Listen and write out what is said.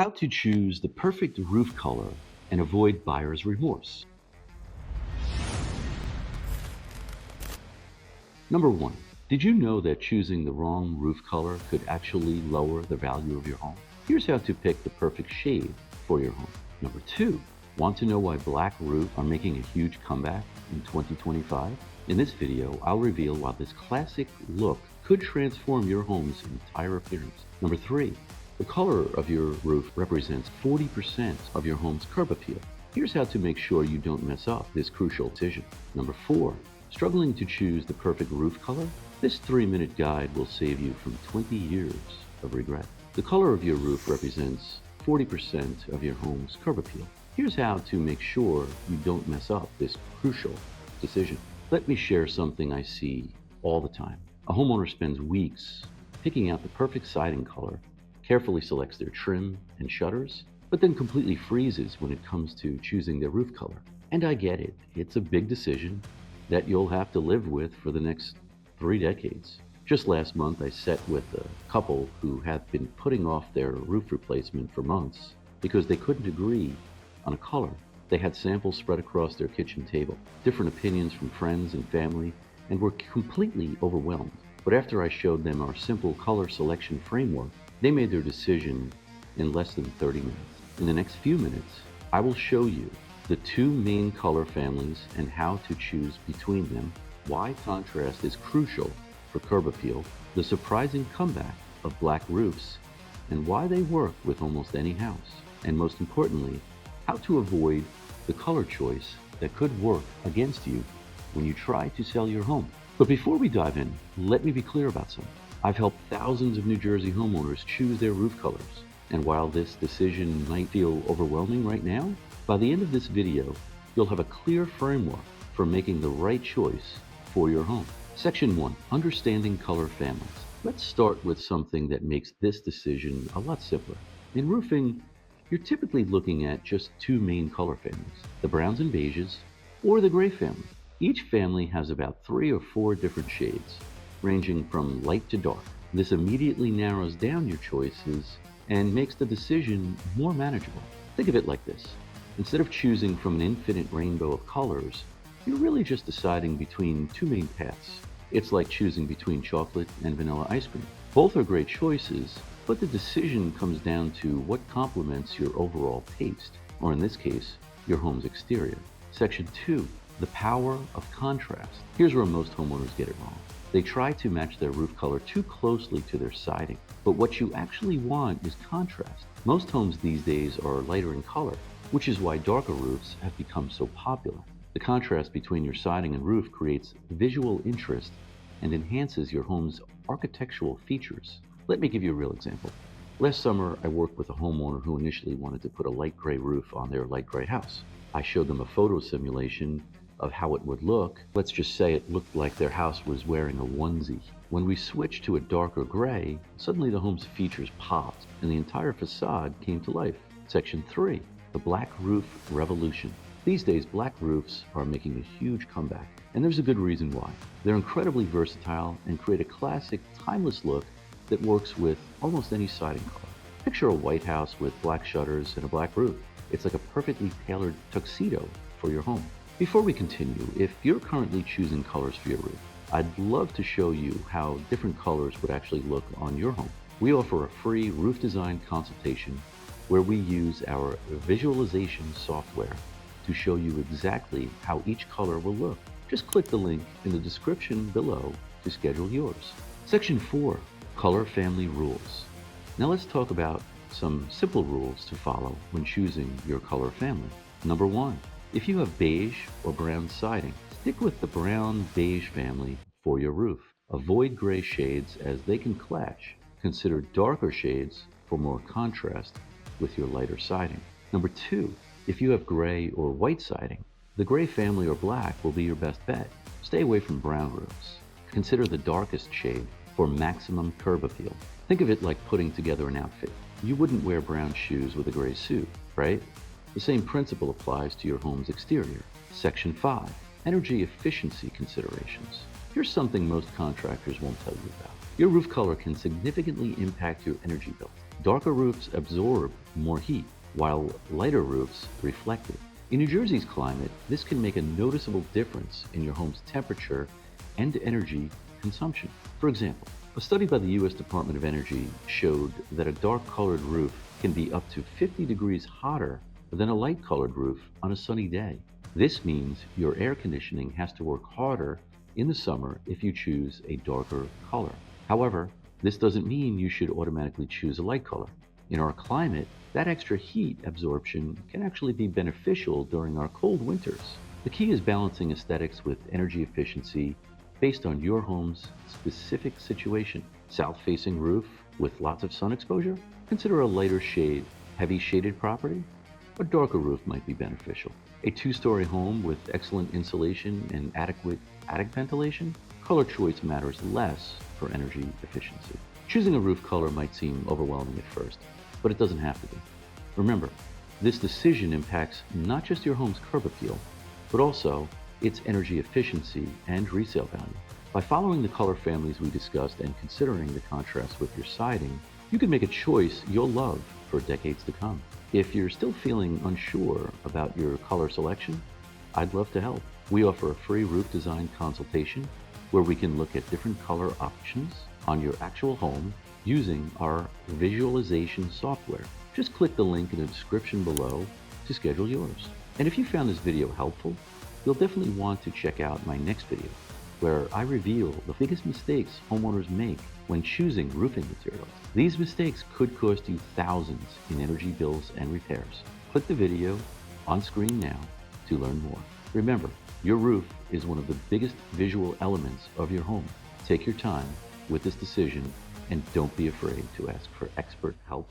How to choose the perfect roof color and avoid buyer's remorse. Number one, did you know that choosing the wrong roof color could actually lower the value of your home? Here's how to pick the perfect shade for your home. Number two, want to know why black roofs are making a huge comeback in 2025? In this video, I'll reveal why this classic look could transform your home's entire appearance. Number three, the color of your roof represents 40% of your home's curb appeal. Here's how to make sure you don't mess up this crucial decision. Number four, struggling to choose the perfect roof color? This 3-minute guide will save you from 20 years of regret. The color of your roof represents 40% of your home's curb appeal. Here's how to make sure you don't mess up this crucial decision. Let me share something I see all the time. A homeowner spends weeks picking out the perfect siding color, carefully selects their trim and shutters, but then completely freezes when it comes to choosing their roof color. And I get it, it's a big decision that you'll have to live with for the next 3 decades. Just last month, I sat with a couple who had been putting off their roof replacement for months because they couldn't agree on a color. They had samples spread across their kitchen table, different opinions from friends and family, and were completely overwhelmed. But after I showed them our simple color selection framework, they made their decision in less than 30 minutes. In the next few minutes, I will show you the 2 main color families and how to choose between them, why contrast is crucial for curb appeal, the surprising comeback of black roofs, and why they work with almost any house, and most importantly, how to avoid the color choice that could work against you when you try to sell your home. But before we dive in, let me be clear about something. I've helped thousands of New Jersey homeowners choose their roof colors, and while this decision might feel overwhelming right now, by the end of this video, you'll have a clear framework for making the right choice for your home. Section 1, Understanding Color Families. Let's start with something that makes this decision a lot simpler. In roofing, you're typically looking at just 2 main color families, the browns and beiges, or the gray family. Each family has about 3 or 4 different shades, ranging from light to dark. This immediately narrows down your choices and makes the decision more manageable. Think of it like this. Instead of choosing from an infinite rainbow of colors, you're really just deciding between 2 main paths. It's like choosing between chocolate and vanilla ice cream. Both are great choices, but the decision comes down to what complements your overall taste, or in this case, your home's exterior. Section 2, the power of contrast. Here's where most homeowners get it wrong. They try to match their roof color too closely to their siding, but what you actually want is contrast. Most homes these days are lighter in color, which is why darker roofs have become so popular. The contrast between your siding and roof creates visual interest and enhances your home's architectural features. Let me give you a real example. Last summer, I worked with a homeowner who initially wanted to put a light gray roof on their light gray house. I showed them a photo simulation of how it would look. Let's just say it looked like their house was wearing a onesie. When we switched to a darker gray, suddenly the home's features popped and the entire facade came to life. Section 3, the black roof revolution. These days, black roofs are making a huge comeback, and there's a good reason why. They're incredibly versatile and create a classic, timeless look that works with almost any siding color. Picture a white house with black shutters and a black roof. It's like a perfectly tailored tuxedo for your home. Before we continue, if you're currently choosing colors for your roof, I'd love to show you how different colors would actually look on your home. We offer a free roof design consultation where we use our visualization software to show you exactly how each color will look. Just click the link in the description below to schedule yours. Section 4, Color Family Rules. Now let's talk about some simple rules to follow when choosing your color family. Number 1, if you have beige or brown siding, stick with the brown beige family for your roof. Avoid gray shades as they can clash. Consider darker shades for more contrast with your lighter siding. Number 2, if you have gray or white siding, the gray family or black will be your best bet. Stay away from brown roofs. Consider the darkest shade for maximum curb appeal. Think of it like putting together an outfit. You wouldn't wear brown shoes with a gray suit, right? The same principle applies to your home's exterior. Section 5, Energy Efficiency Considerations. Here's something most contractors won't tell you about. Your roof color can significantly impact your energy bill. Darker roofs absorb more heat, while lighter roofs reflect it. In New Jersey's climate, this can make a noticeable difference in your home's temperature and energy consumption. For example, a study by the U.S. Department of Energy showed that a dark colored roof can be up to 50 degrees hotter than a light colored roof on a sunny day. This means your air conditioning has to work harder in the summer if you choose a darker color. However, this doesn't mean you should automatically choose a light color. In our climate, that extra heat absorption can actually be beneficial during our cold winters. The key is balancing aesthetics with energy efficiency based on your home's specific situation. South-facing roof with lots of sun exposure? Consider a lighter shade. Heavy shaded property? A darker roof might be beneficial. A two-story home with excellent insulation and adequate attic ventilation? Color choice matters less for energy efficiency. Choosing a roof color might seem overwhelming at first, but it doesn't have to be. Remember, this decision impacts not just your home's curb appeal, but also its energy efficiency and resale value. By following the color families we discussed and considering the contrast with your siding, you can make a choice you'll love for decades to come. If you're still feeling unsure about your color selection, I'd love to help. We offer a free roof design consultation where we can look at different color options on your actual home using our visualization software. Just click the link in the description below to schedule yours. And if you found this video helpful, you'll definitely want to check out my next video, where I reveal the biggest mistakes homeowners make when choosing roofing materials. These mistakes could cost you thousands in energy bills and repairs. Click the video on screen now to learn more. Remember, your roof is one of the biggest visual elements of your home. Take your time with this decision and don't be afraid to ask for expert help.